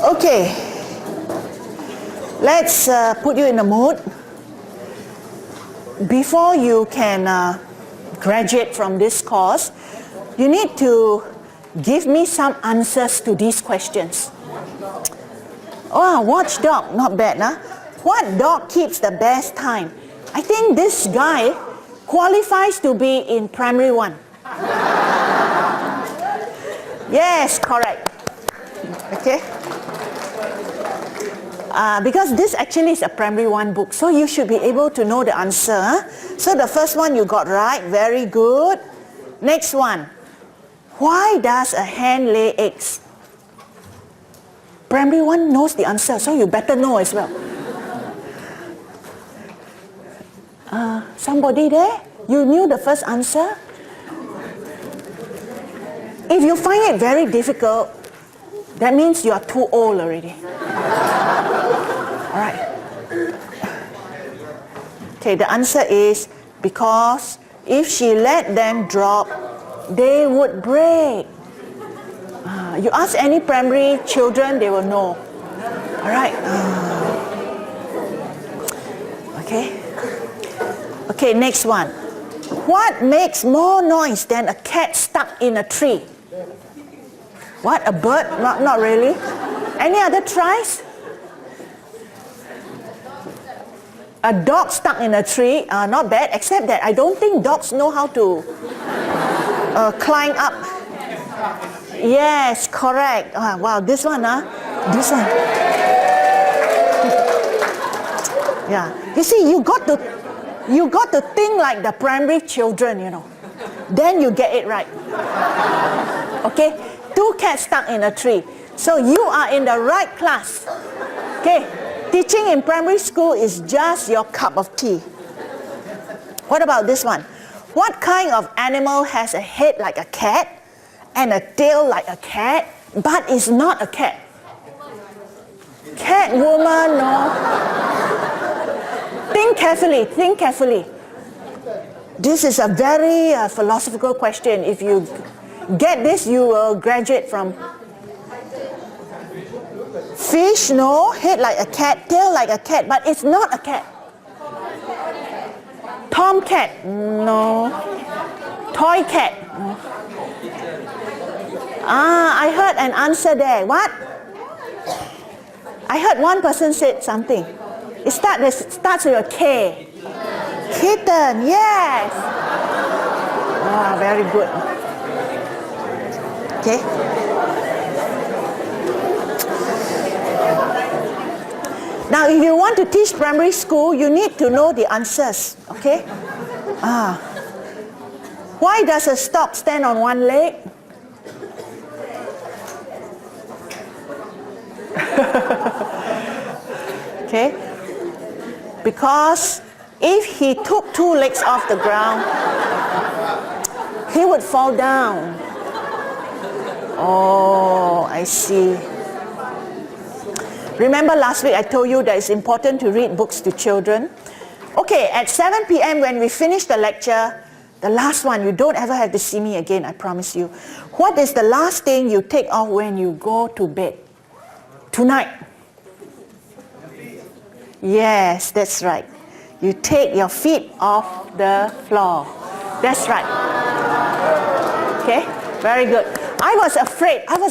Okay, let's put you in the mood. Before you can graduate from this course, you need to give me some answers to these questions. Oh, watchdog, not bad, huh? What dog keeps the best time? I think this guy qualifies to be in primary 1. Yes, correct. Okay. Because this actually is a primary 1 book, so you should be able to know the answer. Huh? So the first one you got right, very good. Next one. Why does a hen lay eggs? Primary 1 knows the answer, so you better know as well. Somebody there? You knew the first answer? If you find it very difficult, that means you are too old already. All right. Okay, the answer is because if she let them drop, they would break. You ask any primary children, they will know. All right. Okay. Okay, next one. What makes more noise than a cat stuck in a tree? What, a bird? Not really. Any other tries? A dog stuck in a tree, not bad, except that I don't think dogs know how to climb up. Yes, correct. Wow, this one, this one. Yeah, you see, you got to think like the primary children, you know. Then you get it right. Okay, 2 cats stuck in a tree. So you are in the right class. Okay, teaching in primary school is just your cup of tea. What about this one? What kind of animal has a head like a cat and a tail like a cat, but is not a cat? Cat woman, no. Think carefully, think carefully. This is a very philosophical question. If you get this, you will graduate from. Fish, no. Head like a cat, tail like a cat, but it's not a cat. Tomcat, no. Toy cat. No. I heard an answer there. What? I heard one person said something. It starts with a K. Kitten, yes. Ah, very good. Okay. Now, if you want to teach primary school, you need to know the answers. Okay? Why does a stork stand on one leg? Okay? Because if he took 2 legs off the ground, he would fall down. Oh, I see. Remember last week I told you that it's important to read books to children? Okay, at 7 p.m. when we finish the lecture, the last one, you don't ever have to see me again, I promise you. What is the last thing you take off when you go to bed? Tonight. Yes, that's right. You take your feet off the floor. That's right. Okay, very good. I was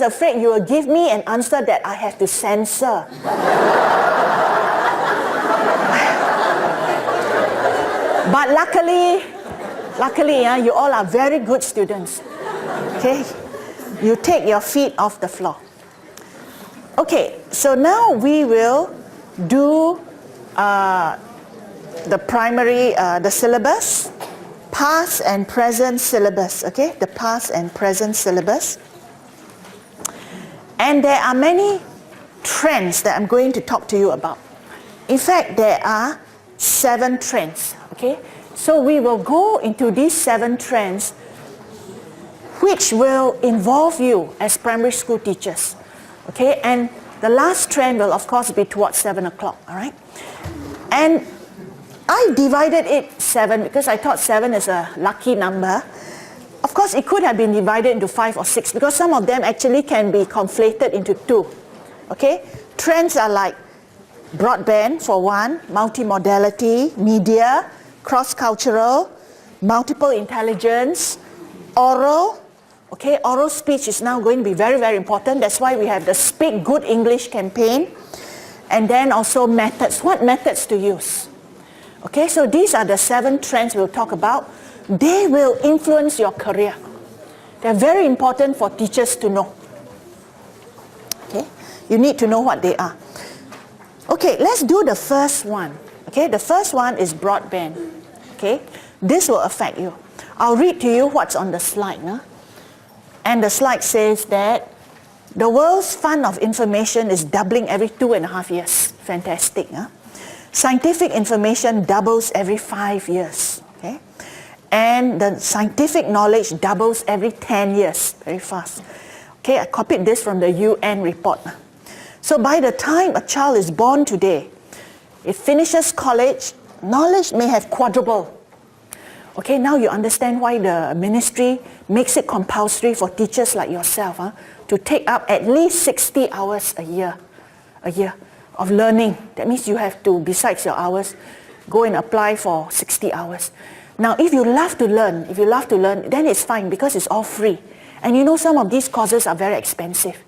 afraid you will give me an answer that I have to censor. But luckily, you all are very good students. Okay, you take your feet off the floor. Okay, so now we will do the primary, the syllabus, past and present syllabus, okay? The past and present syllabus. And there are many trends that I'm going to talk to you about. In fact, there are 7 trends, okay? So we will go into these 7 trends which will involve you as primary school teachers, okay? And the last trend will of course be towards 7 o'clock, all right? And I divided it 7 because I thought 7 is a lucky number. Of course, it could have been divided into 5 or 6 because some of them actually can be conflated into 2. Okay? Trends are like broadband for one, multimodality, media, cross-cultural, multiple intelligence, oral. Okay, oral speech is now going to be very, very important. That's why we have the Speak Good English campaign. And then also methods. What methods to use? Okay, so these are the 7 trends we'll talk about. They will influence your career. They're very important for teachers to know. Okay, you need to know what they are. Okay, let's do the first one. Okay, the first one is broadband. Okay, this will affect you. I'll read to you what's on the slide. Huh? And the slide says that the world's fund of information is doubling every 2.5 years. Fantastic. Huh? Scientific information doubles every 5 years. Okay? And the scientific knowledge doubles every 10 years. Very fast. Okay, I copied this from the UN report. So by the time a child is born today, it finishes college, knowledge may have quadrupled. Okay, now you understand why the ministry makes it compulsory for teachers like yourself to take up at least 60 hours a year of learning. That means you have to, besides your hours, go and apply for 60 hours. Now, if you love to learn, then it's fine because it's all free. And you know some of these courses are very expensive.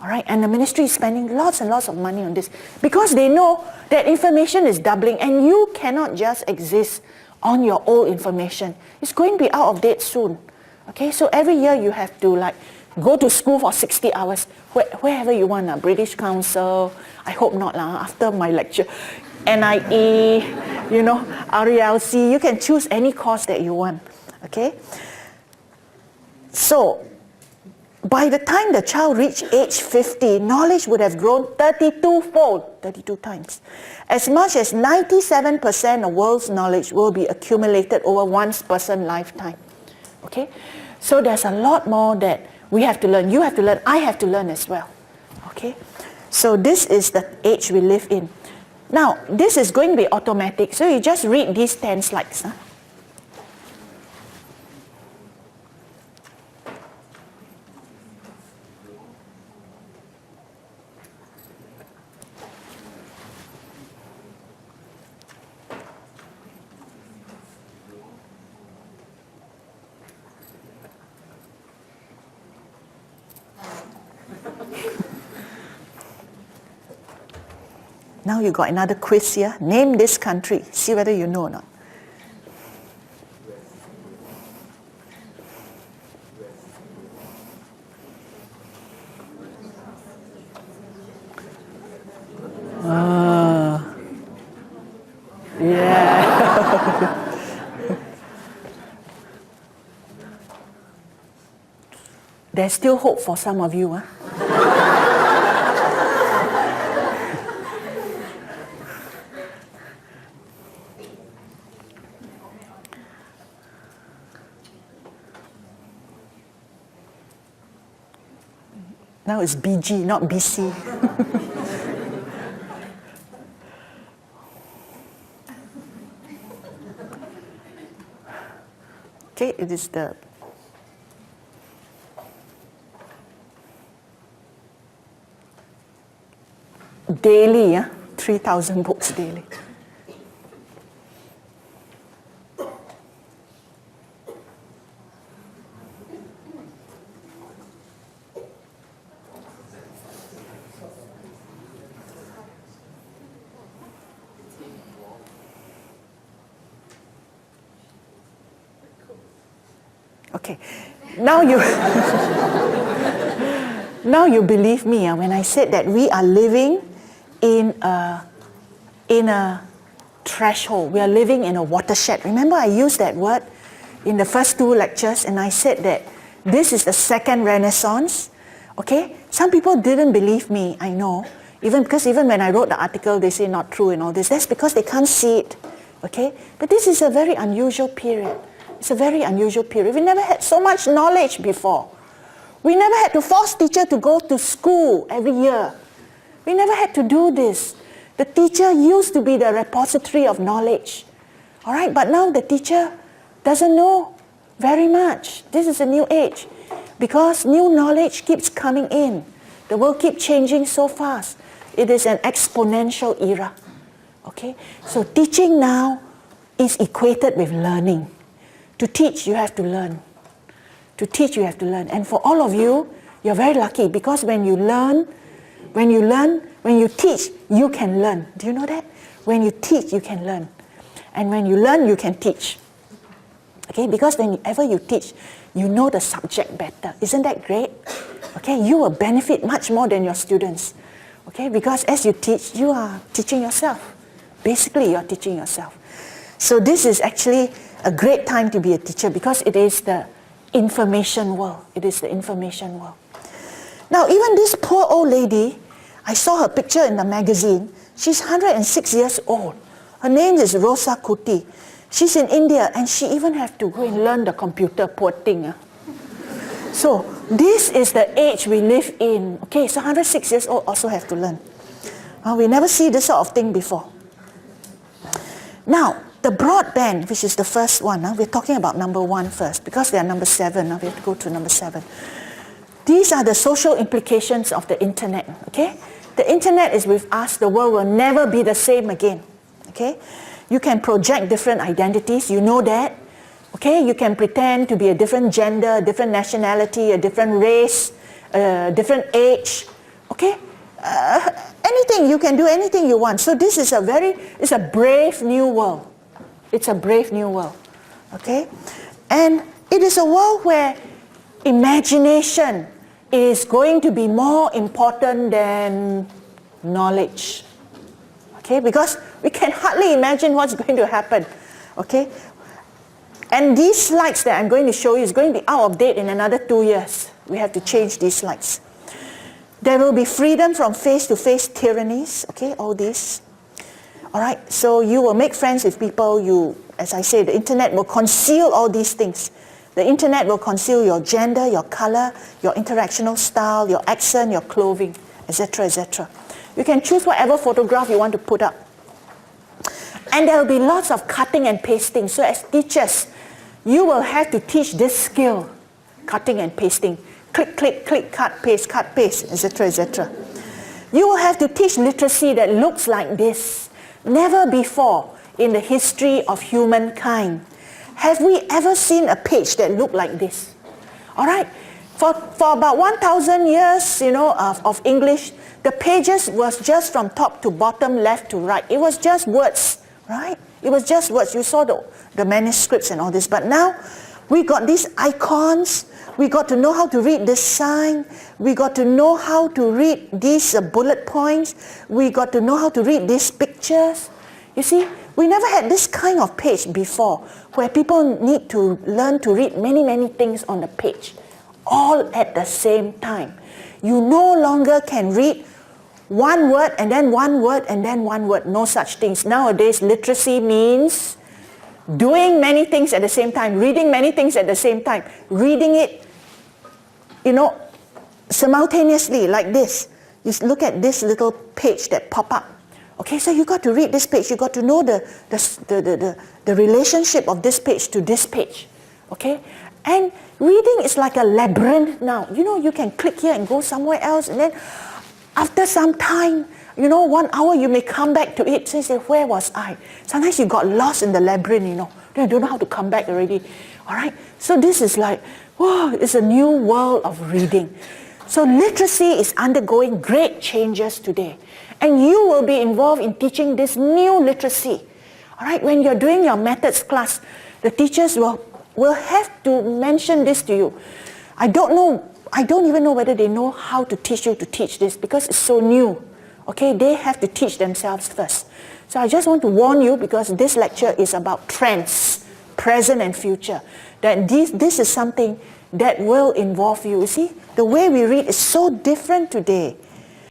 All right, and the ministry is spending lots and lots of money on this because they know that information is doubling and you cannot just exist on your old information. It's going to be out of date soon. Okay, so every year you have to like go to school for 60 hours, wherever you want, British Council, I hope not after my lecture, NIE, RELC, you can choose any course that you want. Okay, so by the time the child reached age 50, knowledge would have grown 32-fold, 32 times. As much as 97% of world's knowledge will be accumulated over one person's lifetime. Okay? So there's a lot more that we have to learn. You have to learn. I have to learn as well. Okay? So this is the age we live in. Now, this is going to be automatic. So you just read these 10 slides. Huh? Now you got another quiz here. Name this country. See whether you know or not. Yeah. There's still hope for some of you, huh? Now it's BG, not BC. Okay, it is the daily, 3,000 books daily. Okay, now you believe me when I said that we are living in a threshold. We are living in a watershed. Remember I used that word in the first 2 lectures and I said that this is the second Renaissance. Okay, some people didn't believe me, I know. Even when I wrote the article, they say not true and all this. That's because they can't see it. Okay, but this is a very unusual period. It's a very unusual period. We never had so much knowledge before. We never had to force teacher to go to school every year. We never had to do this. The teacher used to be the repository of knowledge. All right, but now the teacher doesn't know very much. This is a new age because new knowledge keeps coming in. The world keeps changing so fast. It is an exponential era. Okay? So teaching now is equated with learning. To teach, you have to learn. To teach, you have to learn. And for all of you, you're very lucky because when you teach, you can learn. Do you know that? When you teach, you can learn. And when you learn, you can teach. Okay? Because whenever you teach, you know the subject better. Isn't that great? Okay? You will benefit much more than your students. Okay? Because as you teach, you are teaching yourself. Basically, you're teaching yourself. So this is actually a great time to be a teacher because it is the information world. It is the information world. Now, even this poor old lady, I saw her picture in the magazine. She's 106 years old. Her name is Rosa Kuti. She's in India and she even have to go and learn the computer, poor thing. So this is the age we live in. Okay, so 106 years old also have to learn. We never see this sort of thing before. Now, the broadband, which is the first one, we're talking about number 1 first because they are number 7. Now we have to go to number 7. These are the social implications of the internet. Okay, the internet is with us. The world will never be the same again. Okay, you can project different identities. You know that. Okay, you can pretend to be a different gender, a different nationality, a different race, a different age. Okay, anything, you can do anything you want. So this is it's a brave new world. It's a brave new world. Okay, and it is a world where imagination is going to be more important than knowledge. Okay, because we can hardly imagine what's going to happen. Okay, and these slides that I'm going to show you is going to be out of date in another 2 years. We have to change these slides. There will be freedom from face-to-face tyrannies. Okay, all this. All right, so you will make friends with people. As I say, the internet will conceal all these things. The internet will conceal your gender, your color, your interactional style, your accent, your clothing, etc., etc. You can choose whatever photograph you want to put up. And there will be lots of cutting and pasting. So as teachers, you will have to teach this skill, cutting and pasting. Click, click, click, cut, paste, etc., etc. You will have to teach literacy that looks like this. Never before in the history of humankind have we ever seen a page that looked like this. All right? For about 1,000 years, of English, the pages was just from top to bottom, left to right. It was just words, right? It was just words. You saw the manuscripts and all this. But now, we got these icons. We got to know how to read this sign. We got to know how to read these bullet points. We got to know how to read these pictures. You see, we never had this kind of page before where people need to learn to read many, many things on the page, all at the same time. You no longer can read one word and then one word and then one word. No such things. Nowadays, literacy means doing many things at the same time, reading many things at the same time, reading it, simultaneously like this. You look at this little page that pop up. Okay, so you got to read this page. You got to know the relationship of this page to this page. Okay, and reading is like a labyrinth now. You can click here and go somewhere else, and then after some time, 1 hour you may come back to it and say, where was I? Sometimes you got lost in the labyrinth, Then you don't know how to come back already. All right, so this is like, whoa, it's a new world of reading. So literacy is undergoing great changes today. And you will be involved in teaching this new literacy. All right, when you're doing your methods class, the teachers will have to mention this to you. I don't even know whether they know how to teach you to teach this because it's so new. Okay, they have to teach themselves first. So I just want to warn you because this lecture is about trends, present and future. That this is something that will involve you. You see, the way we read is so different today.